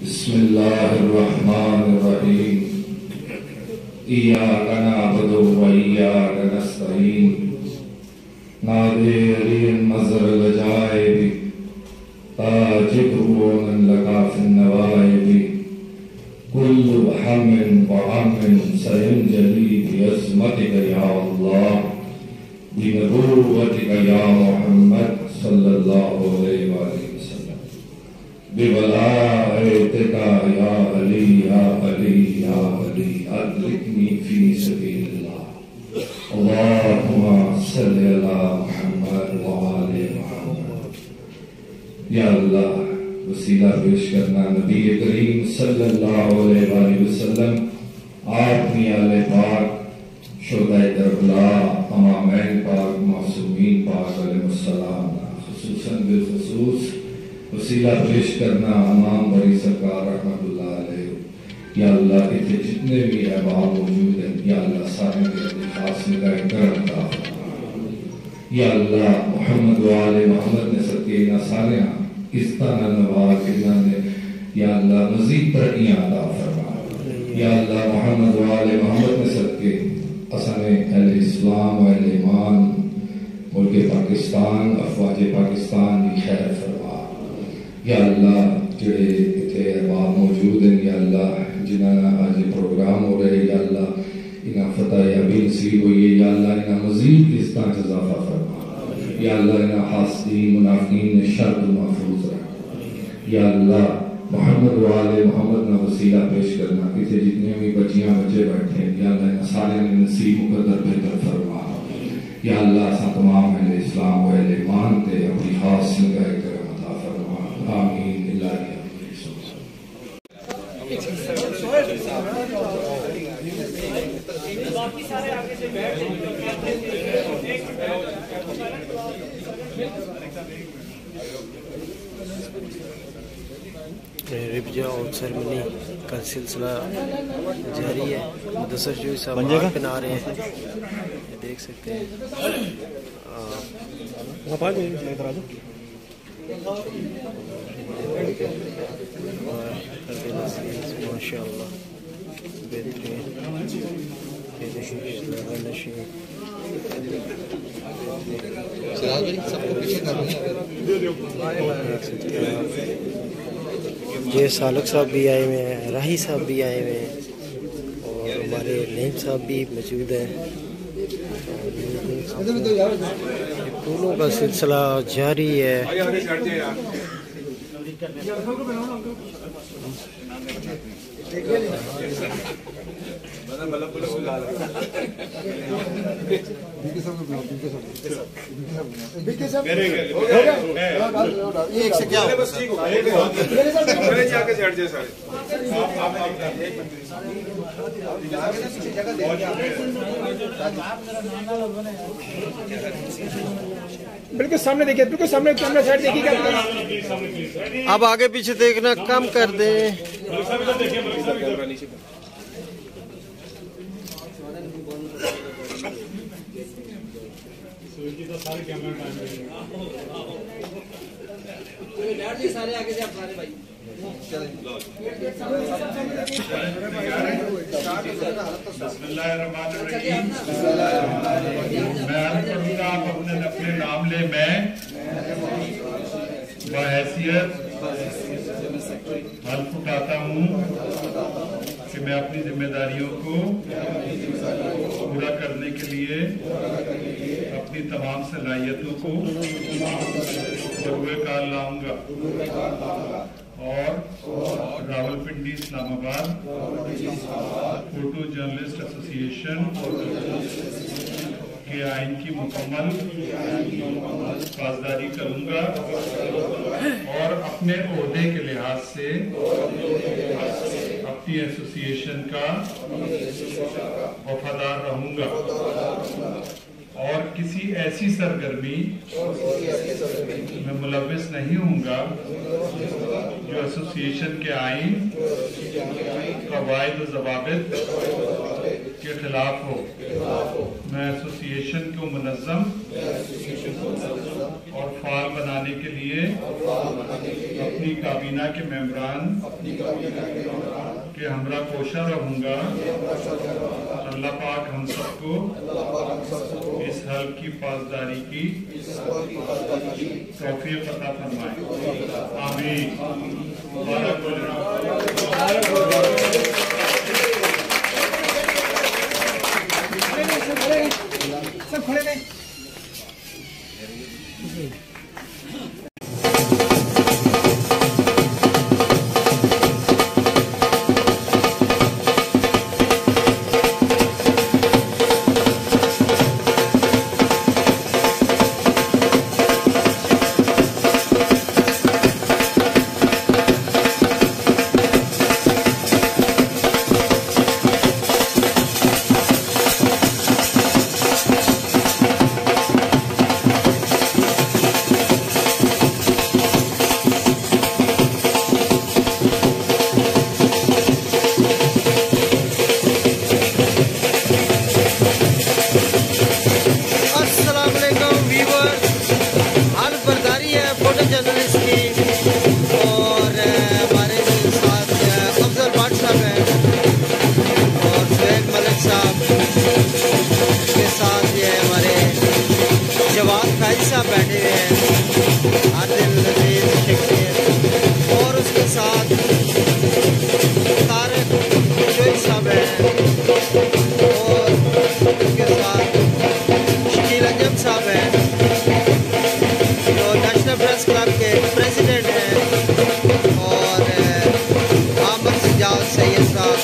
बिस्मिल्लाहिर्रहमानिर्रहीम। इय्याका नअबुदु व इय्याका नस्तईन। नादिरीन मज़रल जाइबी ताजिकुन लका फिन्नवाइबी कुल्लु हम्मिन व हम्मिन सयंजली बिअज़मतिका या अल्लाह बिनबुव्वतिका या मुहम्मद सल्लल्लाहु अलैहि वसल्लम बिवलायतिका या अली या अली या अली अदरिकनी फी सबीलिल्लाह अल्लाहुम्मा सल्लि अला मुहम्मद व आले मुहम्मद। या अल्लाह वसीला पेश करना नबी करीम सल्लल्लाहु अलैहि वसल्लम आपनी आले पाक शुहदाए करबला इमामैन पाक मासूमीन पाक अलैहिस्सलाम खुसूसन बिलखुसूस वसीला पेश करना इमाम बरी सरकार रहमतुल्लाह अलैह। या अल्लाह इतने जितने भी अहबाब मौजूद हैं या अल्लाह सारे के खास निगाह करम अता फरमा। या अल्लाह मोहम्मद व आले मोहम्मद ने सदके ना सारे इस्ता नवाज इन्होंने या अल्लाह मजीद तरक्कियां अता फरमा। या अल्लाह मोहम्मद व आले मोहम्मद ने सदके असाने अहले इस्लाम व अहले ईमान मुल्क पाकिस्तान अफवाज पाकिस्तान की खैर फरमा। या अल्लाह जेड़े इतने अहबाब मौजूद हैं या अल्लाह जिन्होंने आज प्रोग्राम हो रहे या अल्लाह इन्हें फतह अभी नसीब हुई है या अल्लाह इन्हें मजीद इज़्ज़त इजाफा फरमा। या अल्लाह इन्हें हासिदीन मुनाफिकीन ने शर महफूज रख। या अल्लाह मोहम्मद वाले मोहम्मद ना वसीला पेश करना इतने जितने भी बच्चियां बच्चे बैठे हैं या अल्लाह सारे नसीब मुकद्दर बेहतर फरमा। या अल्लाह सा तमाम अहले इस्लाम व अहले ईमान ते अपनी खास निगाह करम अता फरमा। आमीन। रिब्जा और सेरेमनी का सिलसिला जारी है। मुदस्सर जो साहब बना रहे हैं, देख सकते हैं। माशाअल्लाह बेहतरीन ये सालक साहब भी आए हुए हैं, राही साहब भी आए हुए हैं और हमारे नईम साहब भी मौजूद हैं। फूलों का सिलसिला जारी है। एक से क्या बिल्कुल सामने देखिए, बिल्कुल सामने कैमरा साइड देखिए। अब आगे पीछे देखना कम कर दे। सारे आगे से आप सारे भाई मैं आप अपने नाम ले। मैं बहैसियत हल्फ उठाता हूँ कि मैं अपनी जिम्मेदारियों को पूरा करने के लिए अपनी तमाम सलाहियतों को बरूए कार लाऊंगा और Rawalpindi Islamabad photo journalist association के आइन की मुकम्मल पासदारी करूंगा और अपने ओहदे के लिहाज से अपनी एसोसिएशन का वफादार रहूंगा और किसी ऐसी सरगर्मी में मुलव्विस नहीं होऊंगा जो एसोसिएशन के आइन कवायद व ज़वाबित के खिलाफ हो। मैं एसोसिएशन को मुनज़्ज़म और फाल बनाने के लिए अपनी काबीना के मेंबरान के हमरा कोशा रहूँगा। अल्लाह पाक हम सबको इस हल्फ की पासदारी की तौफीक अता फरमाए। आमीन। सब खड़े रहे। बैठे हुए हैं आदिल नजीर शेख और उसके साथ तारिक जोई साहब हैं और उसके साथ शकील अजम साहब हैं जो नेशनल प्रेस क्लब के प्रेसिडेंट हैं और आमद सजाद सैयद साहब।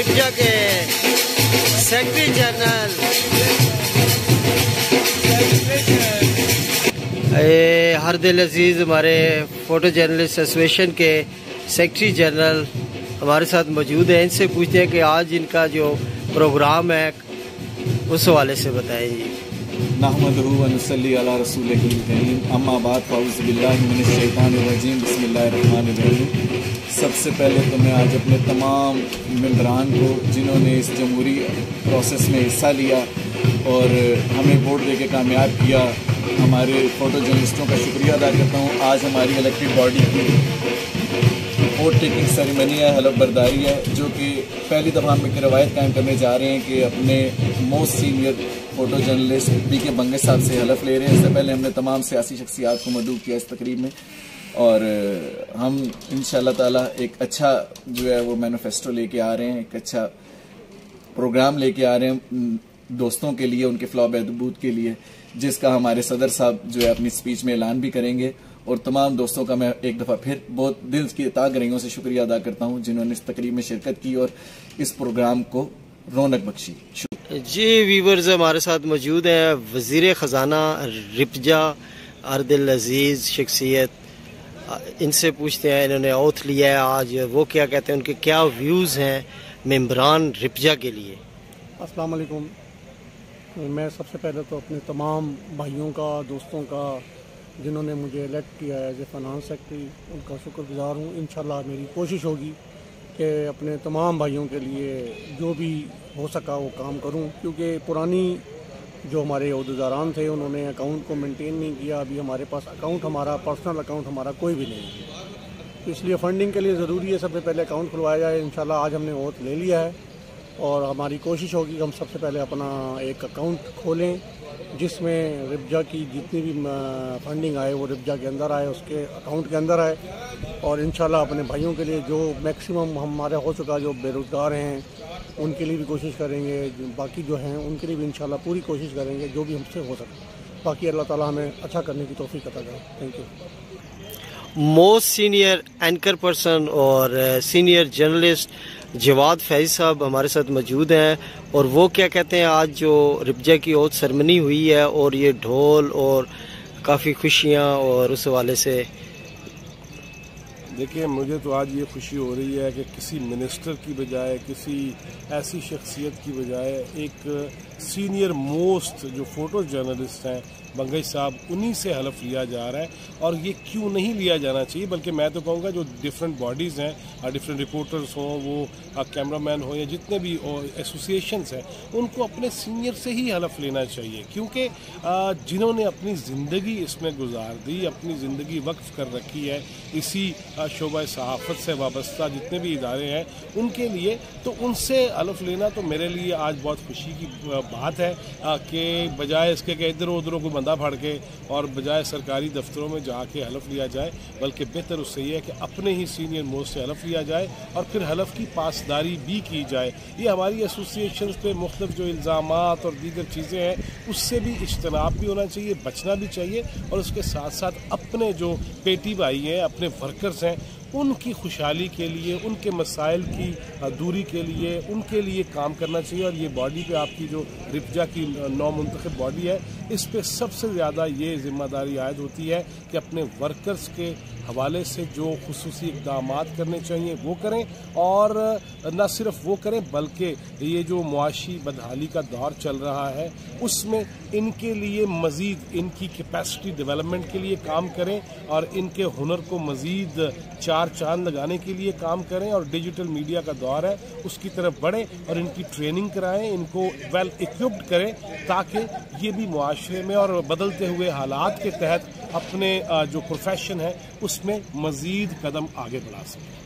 रिपजा के सेक्रेटरी जनरल हरदिल अजीज, हमारे फोटो जर्नलिस्ट एसोसिएशन के सेक्रेटरी जनरल हमारे साथ मौजूद हैं। इनसे पूछते हैं कि आज इनका जो प्रोग्राम है उस हवाले से बताएं। नहमदुहु व नसल्ली अला रसूलिहिल करीम, अम्मा बाद फ़अऊज़ु बिल्लाहि मिनश शैतानिर रजीम, बिस्मिल्लाहिर रहमानिर रहीम। सबसे पहले तो मैं आज अपने तमाम मेंबरान को जिन्होंने इस जमहूरी प्रोसेस में हिस्सा लिया और हमें वोट देके कामयाब किया, हमारे फ़ोटो जर्नलिस्टों का शुक्रिया अदा करता हूँ। आज हमारी इलेक्टेड बॉडी की वोट टेकिंग सेरेमनी है, हलफ बर्दारी है, जो कि पहली दफ़ा हम एक रवायत कायम करने जा रहे हैं कि अपने मोस्ट सीनियर फ़ोटो जर्नलिस्ट पीके बंगे साहब से हलफ ले रहे हैं। इससे पहले हमने तमाम सियासी शख्सियात को मदऊ किया इस तकरीब में और हम इंशाअल्लाह ताला एक अच्छा जो है वो मैनिफेस्टो लेके आ रहे हैं, एक अच्छा प्रोग्राम लेके आ रहे हैं दोस्तों के लिए, उनके फ्लॉ बहबूद के लिए, जिसका हमारे सदर साहब जो है अपनी स्पीच में ऐलान भी करेंगे। और तमाम दोस्तों का मैं एक दफ़ा फिर बहुत दिल की तागरियों से शुक्रिया अदा करता हूँ जिन्होंने इस तकरीब में शिरकत की और इस प्रोग्राम को रौनक बख्शी। जी वीवर्स, हमारे साथ मौजूद हैं वज़ीर ख़जाना रिपजा हरदिल अजीज़ शख्सियत। इनसे पूछते हैं, इन्होंने ओथ लिया है आज, वो क्या कहते हैं, उनके क्या व्यूज़ हैं मेंबरान रिपजा के लिए। अस्सलाम वालेकुम। मैं सबसे पहले तो अपने तमाम भाइयों का, दोस्तों का जिन्होंने मुझे इलेक्ट किया है एज ए फाइनेंस सेक्रेटरी, उनका शुक्रगुजार हूँ। इंशाल्लाह मेरी कोशिश होगी कि अपने तमाम भाइयों के लिए जो भी हो सका वो काम करूँ, क्योंकि पुरानी जो हमारे अहदेदारान थे उन्होंने अकाउंट को मेंटेन नहीं किया। अभी हमारे पास अकाउंट, हमारा पर्सनल अकाउंट हमारा कोई भी नहीं है, इसलिए फ़ंडिंग के लिए ज़रूरी है सबसे पहले अकाउंट खुलवाया जाए। इंशाल्लाह आज हमने ओथ ले लिया है और हमारी कोशिश होगी कि हम सबसे पहले अपना एक अकाउंट खोलें जिसमें रिपजा की जितनी भी फंडिंग आए वो रिपजा के अंदर आए, उसके अकाउंट के अंदर आए। और इंशाल्लाह अपने भाइयों के लिए जो मैक्सिमम हमारे हो चुका, जो बेरोज़गार हैं उनके लिए भी कोशिश करेंगे, बाकी जो हैं उनके लिए भी इंशाल्लाह पूरी कोशिश करेंगे जो भी हमसे हो सके। बाकी अल्लाह ताला हमें अच्छा करने की तौफीक अता करे। Thank you. Most senior anchor person और सीनियर जर्नलिस्ट जवाद फैज़ साहब हमारे साथ मौजूद हैं और वो क्या कहते हैं आज जो रिपजा की ओथ सेरेमनी हुई है और ये ढोल और काफ़ी खुशियाँ और उस हवाले से। देखिए, मुझे तो आज ये खुशी हो रही है कि किसी मिनिस्टर की बजाय, किसी ऐसी शख्सियत की बजाय एक सीनियर मोस्ट जो फ़ोटो जर्नलिस्ट हैं बंगई साहब, उन्हीं से हलफ लिया जा रहा है। और ये क्यों नहीं लिया जाना चाहिए, बल्कि मैं तो कहूँगा जो डिफरेंट बॉडीज़ हैं, डिफरेंट रिपोर्टर्स हों, वो कैमरामैन हो या जितने भी एसोसिएशंस हैं, उनको अपने सीनियर से ही हलफ लेना चाहिए, क्योंकि जिन्होंने अपनी ज़िंदगी इसमें गुजार दी, अपनी ज़िंदगी वक्फ कर रखी है इसी शोबा सहाफ़त से वाबस्ता जितने भी इदारे हैं उनके लिए, तो उनसे हलफ लेना तो मेरे लिए आज बहुत खुशी की बात है कि बजाय इसके कि इधर उधर को बंदा फाड़ के और बजाय सरकारी दफ्तरों में जाके हलफ लिया जाए, बल्कि बेहतर उससे ये है कि अपने ही सीनियर मोस्ट से हलफ लिया जाए और फिर हलफ की पासदारी भी की जाए। ये हमारी एसोसिएशन पे मुख्तलिफ जो इल्ज़ामात और दीगर चीज़ें हैं उससे भी इज्तनाब भी होना चाहिए, बचना भी चाहिए, और उसके साथ साथ अपने जो पेटी भाई हैं, अपने वर्कर्स हैं, उनकी खुशहाली के लिए, उनके मसाइल की दूरी के लिए, उनके लिए काम करना चाहिए। और ये बॉडी पे आपकी जो रिपजा की नौ मुंतखब बॉडी है, इस पे सबसे ज़्यादा ये ज़िम्मेदारी आयद होती है कि अपने वर्कर्स के हवाले से जो खुसूसी इक़दामात करने चाहिए वो करें, और न सिर्फ वो करें बल्कि ये जो मुआशी बदहाली का दौर चल रहा है उसमें इनके लिए मज़ीद इनकी कैपेसिटी डेवलपमेंट के लिए काम करें और इनके हुनर को मज़ीद चार चांद लगाने के लिए काम करें, और डिजिटल मीडिया का दौर है उसकी तरफ बढ़ें और इनकी ट्रेनिंग कराएं, इनको वेल इक्विप्ड करें, ताकि ये भी मुआशरे में और बदलते हुए हालात के तहत अपने जो प्रोफेशन है उसमें मज़ीद कदम आगे बढ़ा सकें।